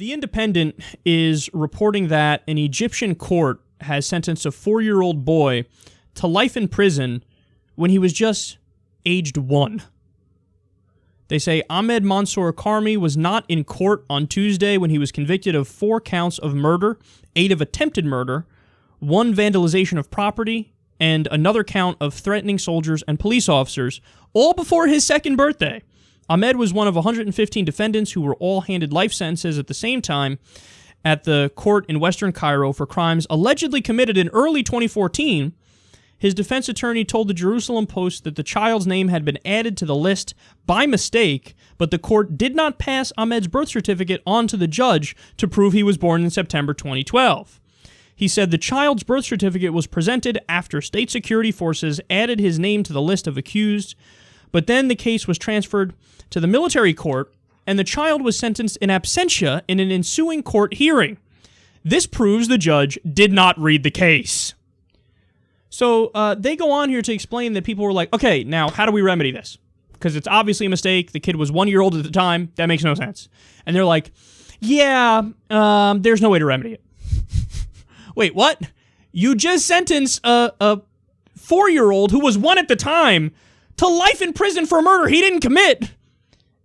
The Independent is reporting that an Egyptian court has sentenced a 4-year-old boy to life in prison when he was just aged 1. They say Ahmed Mansour Karmi was not in court on Tuesday when he was convicted of 4 counts of murder, 8 of attempted murder, 1 vandalization of property, and another count of threatening soldiers and police officers, all before his 2nd birthday. Ahmed was one of 115 defendants who were all handed life sentences at the same time at the court in Western Cairo for crimes allegedly committed in early 2014. His defense attorney told the Jerusalem Post that the child's name had been added to the list by mistake, but the court did not pass Ahmed's birth certificate on to the judge to prove he was born in September 2012. He said the child's birth certificate was presented after state security forces added his name to the list of accused, but then the case was transferred to the military court, and the child was sentenced in absentia in an ensuing court hearing. This proves the judge did not read the case. So they go on here to explain that people were like, okay, now how do we remedy this? Because it's obviously a mistake. The kid was 1 year old at the time. That makes no sense. And they're like, yeah, there's no way to remedy it. Wait, what? You just sentenced a 4-year-old who was 1 at the time to life in prison for a murder he didn't commit.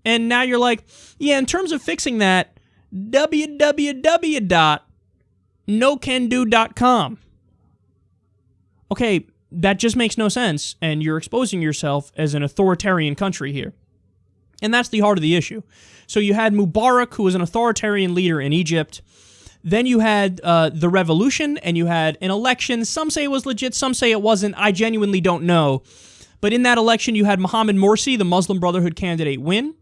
And now you're like, yeah, in terms of fixing that, www.nocando.com. Okay, that just makes no sense, and you're exposing yourself as an authoritarian country here. And that's the heart of the issue. So you had Mubarak, who was an authoritarian leader in Egypt. Then you had the revolution, and you had an election. Some say it was legit, some say it wasn't. I genuinely don't know. But in that election, you had Mohammed Morsi, the Muslim Brotherhood candidate, win.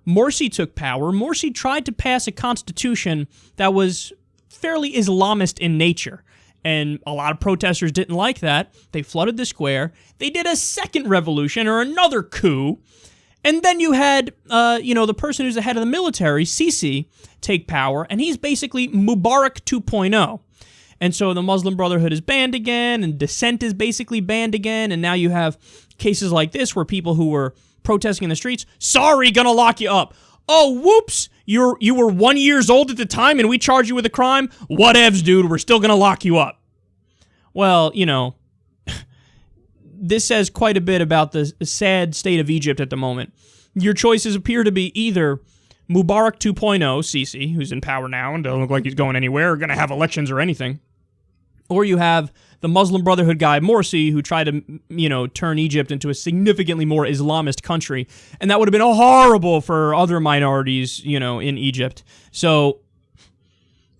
Morsi took power. Morsi tried to pass a constitution that was fairly Islamist in nature. And a lot of protesters didn't like that. They flooded the square. They did a second revolution, or another coup. And then you had, the person who's the head of the military, Sisi, take power. And he's basically Mubarak 2.0. And so the Muslim Brotherhood is banned again, and dissent is basically banned again. And now you have cases like this where people who were protesting in the streets, sorry, gonna lock you up. Oh, whoops, you were 1 year old at the time and we charge you with a crime? Whatevs, dude, we're still gonna lock you up. Well, this says quite a bit about the sad state of Egypt at the moment. Your choices appear to be either Mubarak 2.0, Sisi, who's in power now and doesn't look like he's going anywhere or going to have elections or anything, or you have the Muslim Brotherhood guy, Morsi, who tried to, turn Egypt into a significantly more Islamist country, and that would have been horrible for other minorities, in Egypt. So,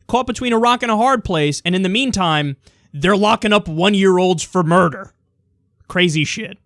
caught between a rock and a hard place, and in the meantime, they're locking up 1-year-olds for murder. Crazy shit.